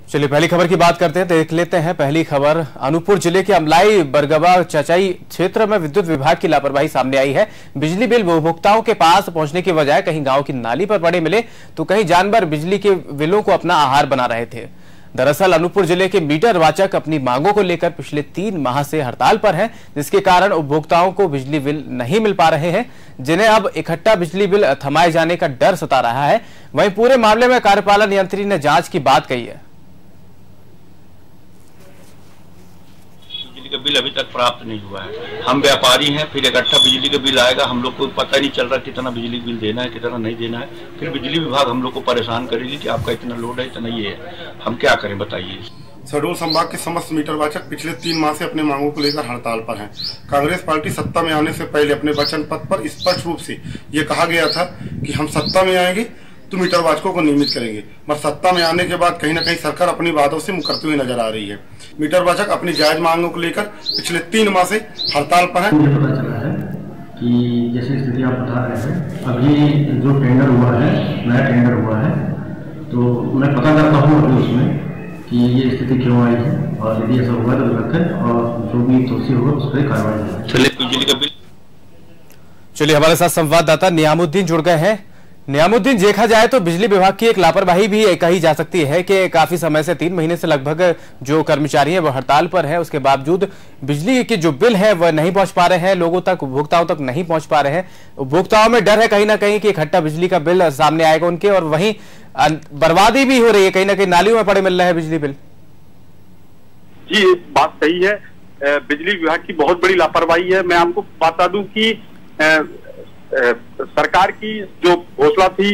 चलिए पहली खबर की बात करते हैं। देख लेते हैं पहली खबर। अनूपपुर जिले के अमलाई बरगवा चचाई क्षेत्र में विद्युत विभाग की लापरवाही सामने आई है। बिजली बिल उपभोक्ताओं के पास पहुंचने की बजाय कहीं गांव की नाली पर पड़े मिले तो कहीं जानवर बिजली के बिलों को अपना आहार बना रहे थे। दरअसल अनूपपुर जिले के मीटर वाचक अपनी मांगों को लेकर पिछले 3 माह से हड़ताल पर हैं, जिसके कारण उपभोक्ताओं को बिजली बिल नहीं मिल पा रहे हैं, जिन्हें अब इकट्ठा बिजली बिल थमाए जाने का डर सता रहा है। वहीं पूरे मामले में कार्यपालन यंत्री ने जांच की बात कही है। बिजली का बिल अभी तक प्राप्त नहीं हुआ है। हम व्यापारी हैं, फिर इकट्ठा बिजली का बिल आएगा, हम लोग को पता नहीं चल रहा कितना बिजली बिल देना है, कितना नहीं देना है। फिर बिजली विभाग हम लोग को परेशान करेगी कि आपका इतना लोड है, इतना ये है। हम क्या करें बताइए। शहडोल संभाग के समस्त मीटर वाचक पिछले 3 माह से अपने मांगों को लेकर हड़ताल पर हैं। कांग्रेस पार्टी सत्ता में आने से पहले अपने वचन पत्र पर स्पष्ट रूप से ये कहा गया था कि हम सत्ता में आएंगे तो मीटर वाचकों को नियमित करेंगे, मगर सत्ता में आने के बाद कहीं न कहीं सरकार अपनी वादों से मुकरती हुई नजर आ रही है। मीटर वाचक अपनी जायज मांगों को लेकर पिछले 3 माह से हड़ताल पर है। मुझे पता चला है कि जैसे स्थिति आप बता रहे हैं, अभी जो टेंडर हुआ है, नया टेंडर हुआ है, तो मैं पता करता हूँ अभी उसमें कि ये स्थिति क्यों आई है, और यदि ऐसा हुआ तो गलत है और जो भी दोषी होगा उस पर कार्रवाई होगी। चलिए हमारे साथ संवाददाता नियामुद्दीन जुड़ गए हैं। नियामुद्दीन, देखा जाए तो बिजली विभाग की एक लापरवाही भी कही जा सकती है कि काफी समय से 3 महीने से लगभग जो कर्मचारी हैं वो हड़ताल पर है, उसके बावजूद बिजली के जो बिल है वह नहीं पहुंच पा रहे हैं, लोगों तक, उपभोक्ताओं तक नहीं पहुंच पा रहे हैं। उपभोक्ताओं में डर है कहीं ना कहीं कि इकट्ठा बिजली का बिल सामने आएगा उनके, और वहीं बर्बादी भी हो रही है, कहीं ना कहीं नालियों में पड़े मिल रहे हैं बिजली बिल। जी, बात सही है। बिजली विभाग की बहुत बड़ी लापरवाही है। मैं आपको बता दूं कि सरकार की जो घोषणा थी,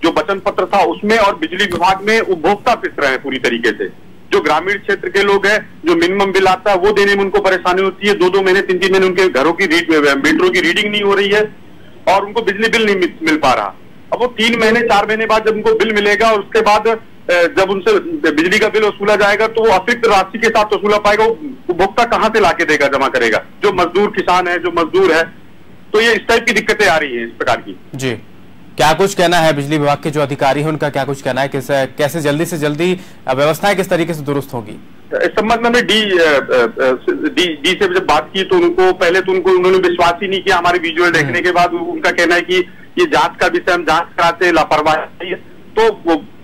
जो वचन पत्र था, उसमें और बिजली विभाग में उपभोक्ता पिस रहे हैं पूरी तरीके से। जो ग्रामीण क्षेत्र के लोग हैं, जो मिनिमम बिल आता है वो देने में उनको परेशानी होती है। 2-2 महीने 3-3 महीने उनके घरों की मीटरों की रीडिंग नहीं हो रही है और उनको बिजली बिल नहीं मिल पा रहा। अब वो 3 महीने 4 महीने बाद जब उनको बिल मिलेगा और उसके बाद जब उनसे बिजली का बिल वसूला जाएगा तो वो अतिरिक्त राशि के साथ वसूला पाएगा। उपभोक्ता कहाँ से लाके देगा, जमा करेगा? जो मजदूर किसान है, जो मजदूर है, तो ये इस टाइप की दिक्कतें आ रही है इस प्रकार की। जी, क्या कुछ कहना है बिजली विभाग के जो अधिकारी हैं, उनका क्या कुछ कहना है, कैसे जल्दी से जल्दी व्यवस्थाएं किस तरीके से दुरुस्त होगी? इस संबंध में डी से जब बात की तो उनको पहले तो उन्होंने विश्वास ही नहीं किया। हमारे विजुअल देखने के बाद उनका कहना है कि ये जांच का विषय, हम जांच कराते, लापरवाही। तो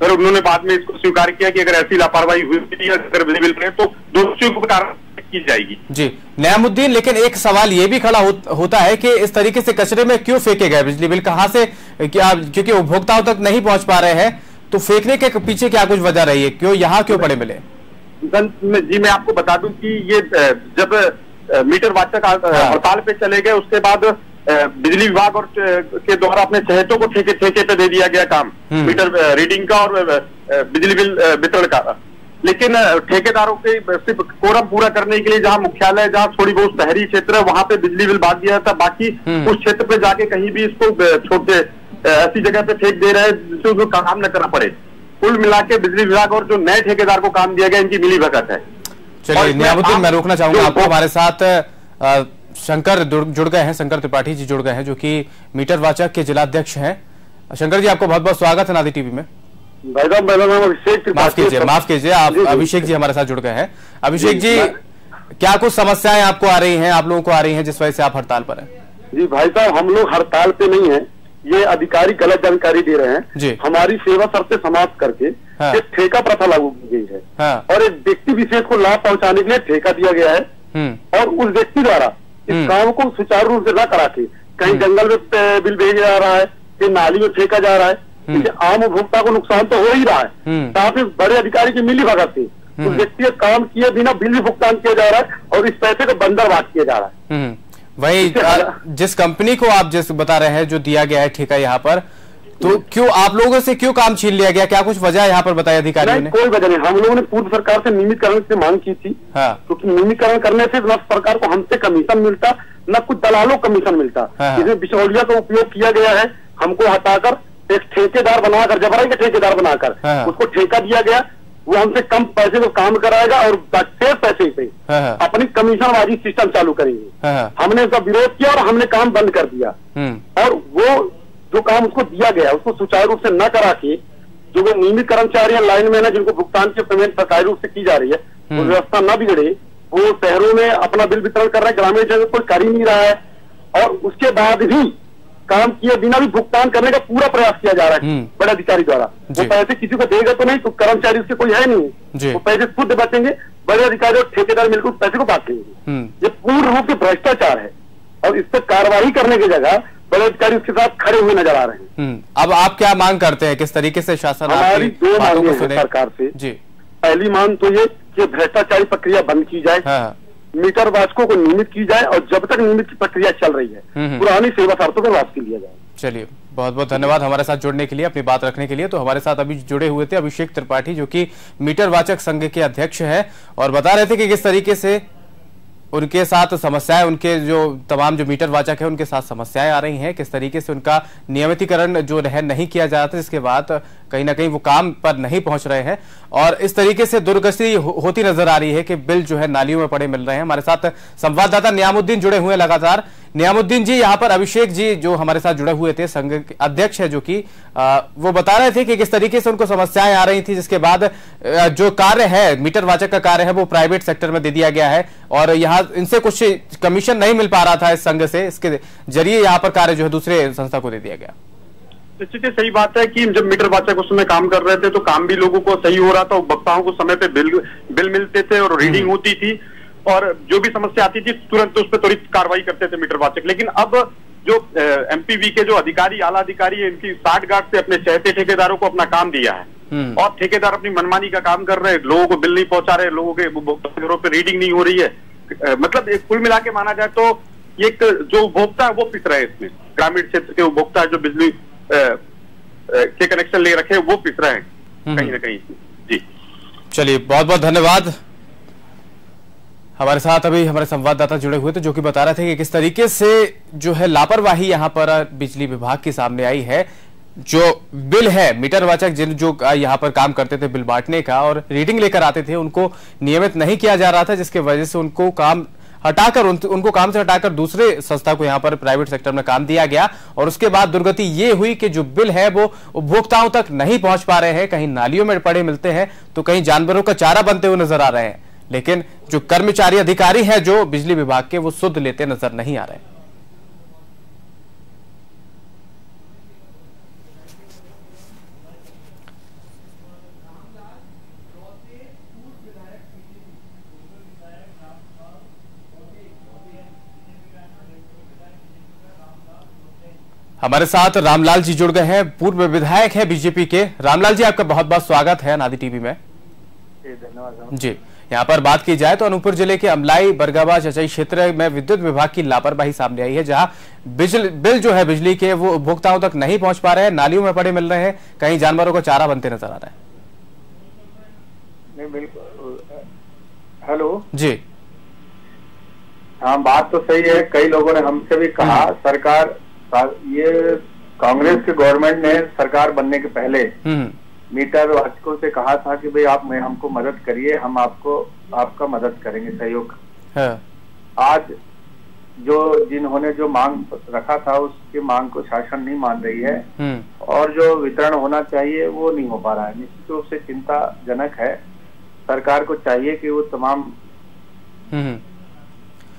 फिर उन्होंने बाद में इसको स्वीकार किया कि अगर ऐसी लापरवाही हुई, अगर बिजली बिल तो दोषियों को कार्रवाई की जाएगी। जी नियामुद्दीन, लेकिन एक सवाल ये भी खड़ा होता है कि इस तरीके से कचरे में क्यों फेंके गए बिजली बिल, कहां से, क्योंकि उपभोक्ताओं तक नहीं पहुंच पा रहे हैं, तो फेंकने के पीछे क्या कुछ वजह रही है, क्यों यहाँ क्यों पड़े मिले? जी, मैं आपको बता दूं कि ये जब मीटर वाचक हड़ताल पे चले गए, उसके बाद बिजली विभाग और के द्वारा अपने चहेतों को ठेके पे दे दिया गया काम, मीटर रीडिंग का और बिजली बिल वितरण का। लेकिन ठेकेदारों के सिर्फ कोरम पूरा करने के लिए जहां मुख्यालय, जहां थोड़ी बहुत शहरी क्षेत्र है, वहां पे बिजली बिल बांट दिया था। बाकी उस क्षेत्र पे जाके कहीं भी इसको छोटे ऐसी जगह पे फेंक दे रहे हैं जिससे उनको काम न करना पड़े। कुल मिला के बिजली विभाग और जो नए ठेकेदार को काम दिया गया, इनकी मिली भगत है। चलिए नियामुद्दीन, मैं रोकना चाहूंगा आपको। हमारे साथ शंकर जुड़ गए हैं, शंकर त्रिपाठी जी जुड़ गए हैं, जो कि मीटर वाचक के जिलाध्यक्ष हैं। शंकर जी, आपको बहुत बहुत स्वागत है नादी टीवी में। भाई साहब, मेरा नाम अभिषेक। माफ कीजिए, आप अभिषेक जी हमारे साथ जुड़ गए हैं। अभिषेक जी, क्या कुछ समस्याएं आपको आ रही हैं, आप लोगों को आ रही हैं, जिस वजह से आप हड़ताल पर हैं? जी भाई साहब, हम लोग हड़ताल पे नहीं है, ये अधिकारी गलत जानकारी दे रहे हैं। हमारी सेवा शर्तें समाप्त करके एक ठेका प्रथा लागू की गई है और एक व्यक्ति विशेष को लाभ पहुंचाने के लिए ठेका दिया गया है और उस व्यक्ति द्वारा इस काम को सुचारू रूप से न करा के कहीं जंगल में बिल भेजा जा रहा है, कहीं नाली में फेंका जा रहा है। इससे आम उपभोक्ता को नुकसान तो हो ही रहा है, साथ ही बड़े अधिकारी की मिली भगत थी, उस व्यक्ति काम किए बिना बिल भी भुगतान किया जा रहा है और इस पैसे को बंदरबांट किया जा रहा है। वही जिस कंपनी को आप जिस बता रहे हैं जो दिया गया है ठेका यहाँ पर, तो क्यों आप लोगों से क्यों काम छीन लिया गया, क्या कुछ वजह यहाँ पर बताया अधिकारियों ने? कोई वजह नहीं। हम लोगों ने पूर्व सरकार से नियमितकरण की मांग की थी, क्योंकि नियमितकरण करने से न सरकार को हमसे कमीशन मिलता, न कुछ दलालों कमीशन मिलता। इसमें बिचौलिया का उपयोग किया गया है। हमको हटाकर एक ठेकेदार बनाकर, जबराई का ठेकेदार बनाकर उसको ठेका दिया गया। वो हमसे कम पैसे में काम कराएगा और शेष पैसे पे अपनी कमीशनबाजी सिस्टम चालू करेंगे। हमने इसका विरोध किया और हमने काम बंद कर दिया। और वो जो काम उसको दिया गया उसको सुचारू रूप से न करा के जो भी नियमित कर्मचारी लाइनमैन है जिनको भुगतान की पेमेंट सरकारी रूप से की जा रही है, वो व्यवस्था न बिगड़े, वो शहरों में अपना बिल वितरण कर रहा है, ग्रामीण जगह कोई कर ही नहीं रहा है, और उसके बाद भी काम किए बिना भी भुगतान करने का पूरा प्रयास किया जा रहा है बड़े अधिकारी द्वारा। वो पैसे किसी को देगा तो नहीं, तो कर्मचारी उसके कोई है नहीं, वो पैसे खुद बचेंगे, बड़े अधिकारी और ठेकेदार मिलकर उस पैसे को बांटेंगे। ये पूर्ण रूप से भ्रष्टाचार है, और इस पर कार्रवाई करने की जगह बड़े अधिकारी उसके साथ खड़े हुए नजर आ रहे हैं। अब आप क्या मांग करते हैं, किस तरीके से शासन हमारी दो मांगे हैं सरकार से जी। पहली मांग तो ये कि भ्रष्टाचारी प्रक्रिया बंद की जाए, मीटर वाचकों को नियमित की जाए, और जब तक नियमित की प्रक्रिया चल रही है पुरानी सेवा शर्तों पर वापस लिया जाए। चलिए, बहुत बहुत धन्यवाद हमारे साथ जुड़ने के लिए, अपनी बात रखने के लिए। तो हमारे साथ अभी जुड़े हुए थे अभिषेक त्रिपाठी, जो कि मीटर वाचक संघ के अध्यक्ष है, और बता रहे थे कि किस तरीके से उनके साथ समस्याएं, उनके जो तमाम जो मीटर वाचक है उनके साथ समस्याएं आ रही हैं, किस तरीके से उनका नियमितीकरण जो है नहीं किया जा रहा था, जिसके बाद कहीं ना कहीं वो काम पर नहीं पहुंच रहे हैं, और इस तरीके से दुर्गति होती नजर आ रही है कि बिल जो है नालियों में पड़े मिल रहे हैं। हमारे साथ संवाददाता नियामुद्दीन जुड़े हुए लगातार। नियामुद्दीन जी, यहाँ पर अभिषेक जी जो हमारे साथ जुड़े हुए थे, संघ के अध्यक्ष है, जो कि वो बता रहे थे कि किस तरीके से उनको समस्याएं आ रही थी, जिसके बाद जो कार्य है मीटर वाचक का कार्य है वो प्राइवेट सेक्टर में दे दिया गया है, और यहाँ इनसे कुछ कमीशन नहीं मिल पा रहा था इस संघ से, इसके जरिए यहाँ पर कार्य जो है दूसरे संस्था को दे दिया गया। निश्चित सही बात है कि जब मीटर वाचक उस समय काम कर रहे थे तो काम भी लोगों को सही हो रहा था, उपभोक्ताओं को समय पे बिल मिलते थे और रीडिंग होती थी, और जो भी समस्या आती थी तुरंत उस पर त्वरित कार्रवाई करते थे मीटर वाचक। लेकिन अब जो एमपीवी के जो अधिकारी, आला अधिकारी है, इनकी साठगांठ से अपने चहेते ठेकेदारों को अपना काम दिया है, और ठेकेदार अपनी मनमानी का काम कर रहे हैं, लोगों को बिल नहीं पहुंचा रहे, लोगों के उपभोक्ता घरों पर रीडिंग नहीं हो रही है। मतलब एक कुल मिला के माना जाए तो एक जो उपभोक्ता है वो पिस रहे हैं इसमें, ग्रामीण क्षेत्र के उपभोक्ता जो बिजली के कनेक्शन ले रखे वो पिस रहे हैं कहीं ना कहीं जी। चलिए, बहुत बहुत धन्यवाद। हमारे साथ अभी हमारे संवाददाता जुड़े हुए थे, जो कि बता रहे थे कि किस तरीके से जो है लापरवाही यहाँ पर बिजली विभाग के सामने आई है। जो बिल है, मीटर वाचक जिन जो यहाँ पर काम करते थे बिल बांटने का और रीडिंग लेकर आते थे, उनको नियमित नहीं किया जा रहा था, जिसके वजह से उनको काम हटाकर उनको काम से हटाकर दूसरे संस्था को यहाँ पर प्राइवेट सेक्टर में काम दिया गया, और उसके बाद दुर्गति ये हुई कि जो बिल है वो उपभोक्ताओं तक नहीं पहुंच पा रहे हैं, कहीं नालियों में पड़े मिलते हैं तो कहीं जानवरों का चारा बनते हुए नजर आ रहे हैं, लेकिन जो कर्मचारी अधिकारी हैं जो बिजली विभाग के, वो सुध लेते नजर नहीं आ रहे। हमारे साथ रामलाल जी जुड़ गए हैं, पूर्व विधायक हैं बीजेपी के। रामलाल जी, आपका बहुत बहुत स्वागत है नादी टीवी में। धन्यवाद जी। यहाँ पर बात की जाए तो अनूपपुर जिले के अमलाई बरगावा चचाई क्षेत्र में विद्युत विभाग की लापरवाही सामने आई है, जहां बिल जो है बिजली के वो उपभोक्ताओं तक नहीं पहुंच पा रहे हैं, नालियों में पड़े मिल रहे हैं, कहीं जानवरों को चारा बनते नजर आ रहा है। नहीं, बिल्कुल। हेलो जी। हाँ, बात तो सही है। कई लोगों ने हमसे भी कहा, सरकार, ये कांग्रेस के गवर्नमेंट ने सरकार बनने के पहले मीटर वाचकों से कहा था कि भाई आप हमको मदद करिए, हम आपका मदद करेंगे, सहयोग। आज जिन्होंने जो मांग रखा था उसकी मांग को शासन नहीं मान रही है, और जो वितरण होना चाहिए वो नहीं हो पा रहा है। निश्चित रूप से चिंताजनक है। सरकार को चाहिए कि वो तमाम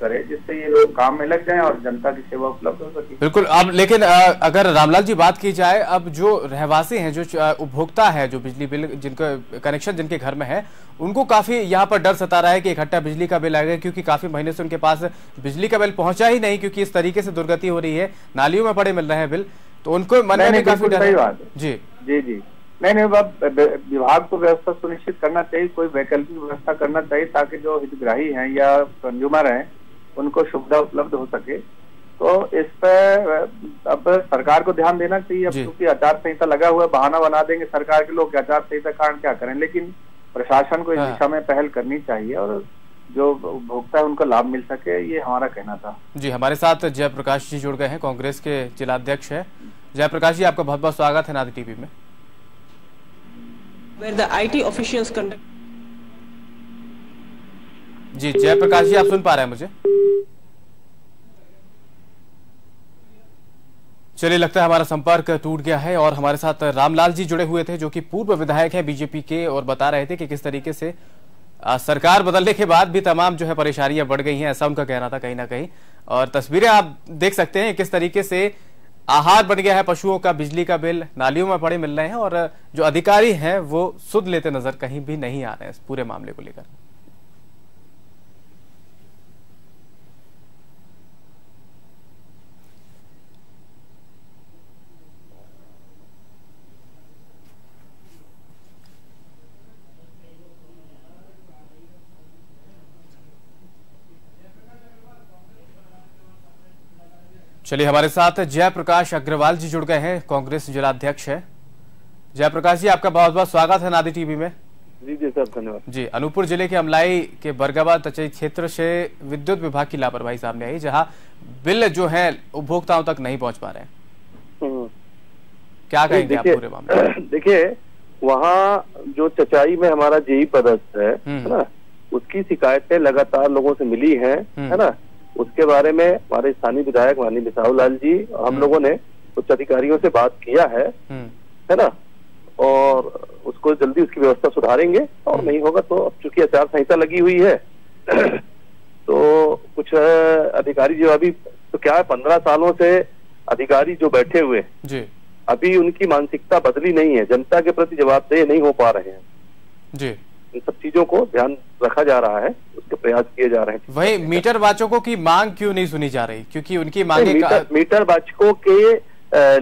करे जिससे ये लोग काम में लग जाएं और जनता की सेवा उपलब्ध हो सके। बिल्कुल। अब लेकिन अगर रामलाल जी बात की जाए, अब जो रहवासी हैं, जो उपभोक्ता है, जो बिजली बिल जिनका कनेक्शन जिनके घर में है, उनको काफी यहाँ पर डर सता रहा है कि इकट्ठा बिजली का बिल आएगा, क्योंकि काफी महीने से उनके पास बिजली का बिल पहुंचा ही नहीं, क्योंकि इस तरीके से दुर्गति हो रही है, नालियों में पड़े मिल रहे हैं बिल, तो उनको मन में काफी डर है। जी जी जी। नहीं, विभाग को व्यवस्था सुनिश्चित करना चाहिए, कोई वैकल्पिक व्यवस्था करना चाहिए, ताकि जो हितग्राही हैं या कंज्यूमर हैं उनको सुविधा उपलब्ध हो सके। तो इस पर अब सरकार को ध्यान देना चाहिए। अब क्योंकि आचार संहिता लगा हुआ है, बहाना बना देंगे सरकार के लोग, आचार संहिता कारण क्या करें, लेकिन प्रशासन को इस दिशा में पहल करनी चाहिए और जो उपभोक्ता है उनको लाभ मिल सके, ये हमारा कहना था। जी। हमारे साथ जयप्रकाश जी जुड़ गए हैं, कांग्रेस के जिलाध्यक्ष है। जयप्रकाश जी, आपका बहुत बहुत स्वागत है नादी टीवी में। जी जयप्रकाश जी, आप सुन पा रहे हैं मुझे? चलिए, लगता है हमारा संपर्क टूट गया है और हमारे साथ रामलाल जी जुड़े हुए थे, जो कि पूर्व विधायक हैं बीजेपी के, और बता रहे थे कि किस तरीके से सरकार बदलने के बाद भी तमाम जो है परेशानियां बढ़ गई हैं, ऐसा उनका कहना था कहीं ना कहीं। और तस्वीरें आप देख सकते हैं किस तरीके से आहार बन गया है पशुओं का, बिजली का बिल नालियों में पड़े मिल रहे हैं, और जो अधिकारी हैं वो सुध लेते नजर कहीं भी नहीं आ रहे हैं इस पूरे मामले को लेकर। चलिए, हमारे साथ जयप्रकाश अग्रवाल जी जुड़ गए हैं, कांग्रेस जिलाध्यक्ष है। जयप्रकाश जी, आपका बहुत बहुत स्वागत है नादी टीवी में। जी सर, धन्यवाद जी। अनूपपुर जिले के अमलाई के बरगवा तचई क्षेत्र से विद्युत विभाग की लापरवाही सामने आई, जहां बिल जो है उपभोक्ताओं तक नहीं पहुंच पा रहे हैं। क्या कहेंगे आप पूरे मामले में? देखिए, वहाँ जो चचाई में हमारा जेई पदस्थ है ना, उसकी शिकायतें लगातार लोगों से मिली है ना। उसके बारे में हमारे स्थानीय विधायक माननीय बिसाहू लाल जी और हम लोगों ने उच्च अधिकारियों से बात किया है ना, और उसको जल्दी उसकी व्यवस्था सुधारेंगे, और नहीं होगा तो अब चूंकि आचार संहिता लगी हुई है तो कुछ अधिकारी जो अभी तो क्या है, 15 सालों से अधिकारी जो बैठे हुए जी, अभी उनकी मानसिकता बदली नहीं है, जनता के प्रति जवाबदेह नहीं हो पा रहे हैं जी। इन सब चीजों को ध्यान रखा जा रहा है, उसके प्रयास किए जा रहे हैं। वही मीटर वाचकों की मांग क्यों नहीं सुनी जा रही? क्योंकि उनकी मांगे मीटर वाचकों के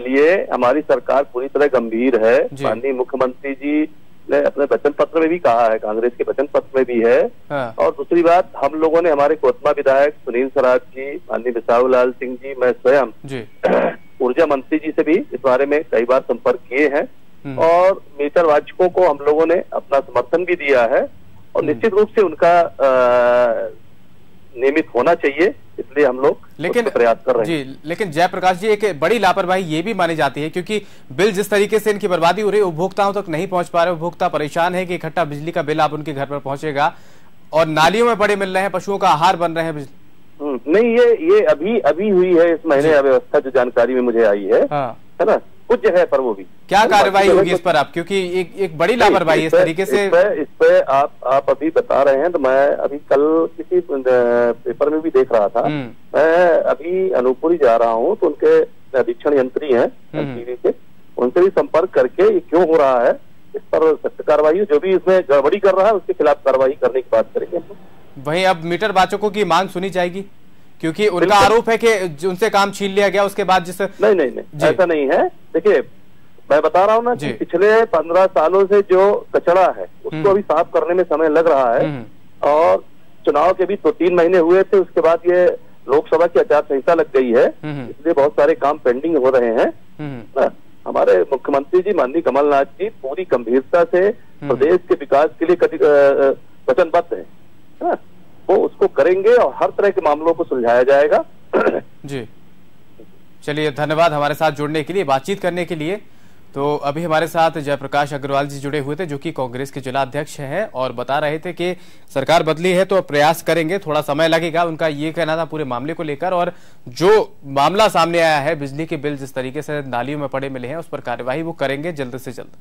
लिए हमारी सरकार पूरी तरह गंभीर है। माननीय मुख्यमंत्री जी ने अपने वचन पत्र में भी कहा है, कांग्रेस के वचन पत्र में भी है। और दूसरी बात, हम लोगों ने हमारे कोतमा विधायक सुनील सराज जी, माननीय बिसाहू लाल सिंह जी, मैं स्वयं ऊर्जा मंत्री जी से भी इस बारे में कई बार संपर्क किए हैं, और मीटर वाचकों को हम लोगों ने अपना समर्थन भी दिया है, और निश्चित रूप से उनका नियमित होना चाहिए, इसलिए हम लोग प्रयास कर रहे हैं। जी, लेकिन जयप्रकाश जी, एक बड़ी लापरवाही ये भी मानी जाती है, क्योंकि बिल जिस तरीके से इनकी बर्बादी हो रही है, उपभोक्ताओं तक नहीं पहुंच पा रहे। उपभोक्ता परेशान है कि इकट्ठा बिजली का बिल आप उनके घर पर पहुंचेगा, और नालियों में पड़े मिल रहे हैं, पशुओं का आहार बन रहे हैं। नहीं, ये अभी हुई है इस महीने अव्यवस्था, जो जानकारी में मुझे आई है ना, कुछ जगह पर वो भी। क्या कार्रवाई होगी इस पर आप? क्योंकि एक बड़ी लापरवाही इस तरीके से इस पे आप अभी बता रहे हैं, तो मैं अभी कल किसी पेपर में भी देख रहा था। मैं अभी अनूपपुर जा रहा हूँ, तो उनके अधीक्षण यंत्री हैं टीवी के, उनसे भी संपर्क करके ये क्यों हो रहा है, इस पर सख्त कार्रवाई, जो भी इसमें गड़बड़ी कर रहा है उसके खिलाफ कार्रवाई करने की बात करेंगे। वहीं अब मीटर वाचकों की मांग सुनी जाएगी, क्योंकि उनका आरोप है कि उनसे काम छीन लिया गया उसके बाद जिस नहीं ऐसा नहीं है। देखिए, मैं बता रहा हूँ ना कि पिछले 15 सालों से जो कचरा है उसको अभी साफ करने में समय लग रहा है, और चुनाव के भी तो 3 महीने हुए थे, उसके बाद ये लोकसभा की आचार संहिता लग गई है, इसलिए बहुत सारे काम पेंडिंग हो रहे हैं। हमारे मुख्यमंत्री जी माननीय कमलनाथ जी पूरी गंभीरता से प्रदेश के विकास के लिए वचनबद्ध है, वो उसको करेंगे, और हर तरह के मामलों को सुलझाया जाएगा। जी, चलिए, धन्यवाद हमारे साथ जुड़ने के लिए, बातचीत करने के लिए। तो अभी हमारे साथ जयप्रकाश अग्रवाल जी जुड़े हुए थे, जो कि कांग्रेस के जिला अध्यक्ष हैं, और बता रहे थे कि सरकार बदली है तो प्रयास करेंगे, थोड़ा समय लगेगा, उनका ये कहना था पूरे मामले को लेकर। और जो मामला सामने आया है, बिजली के बिल जिस तरीके से नालियों में पड़े मिले हैं, उस पर कार्यवाही वो करेंगे जल्द से जल्द।